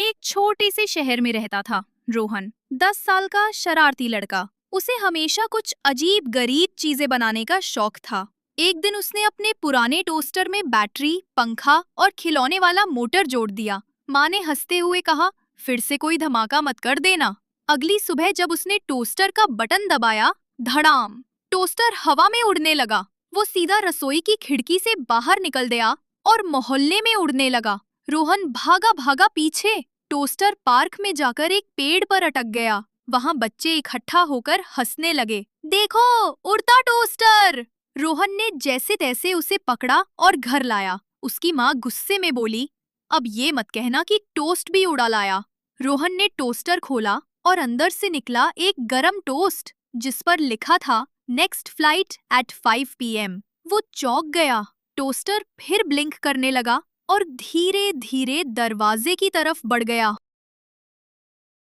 एक छोटे से शहर में रहता था रोहन। 10 साल का शरारती लड़का। उसे हमेशा कुछ अजीब गरीब चीजें बनाने का शौक था। एक दिन उसने अपने पुराने टोस्टर में बैटरी, पंखा और खिलौने वाला मोटर जोड़ दिया। माँ ने हंसते हुए कहा, फिर से कोई धमाका मत कर देना। अगली सुबह जब उसने टोस्टर का बटन दबाया, धड़ाम, टोस्टर हवा में उड़ने लगा। वो सीधा रसोई की खिड़की से बाहर निकल गया और मोहल्ले में उड़ने लगा। रोहन भागा भागा पीछे। टोस्टर पार्क में जाकर एक पेड़ पर अटक गया। वहाँ बच्चे इकट्ठा होकर हंसने लगे। देखो, उड़ता टोस्टर! रोहन ने जैसे तैसे उसे पकड़ा और घर लाया। उसकी माँ गुस्से में बोली, अब ये मत कहना कि टोस्ट भी उड़ा लाया। रोहन ने टोस्टर खोला और अंदर से निकला एक गरम टोस्ट जिस पर लिखा था, नेक्स्ट फ्लाइट एट 5 PM। वो चौंक गया। टोस्टर फिर ब्लिंक करने लगा और धीरे धीरे दरवाजे की तरफ बढ़ गया।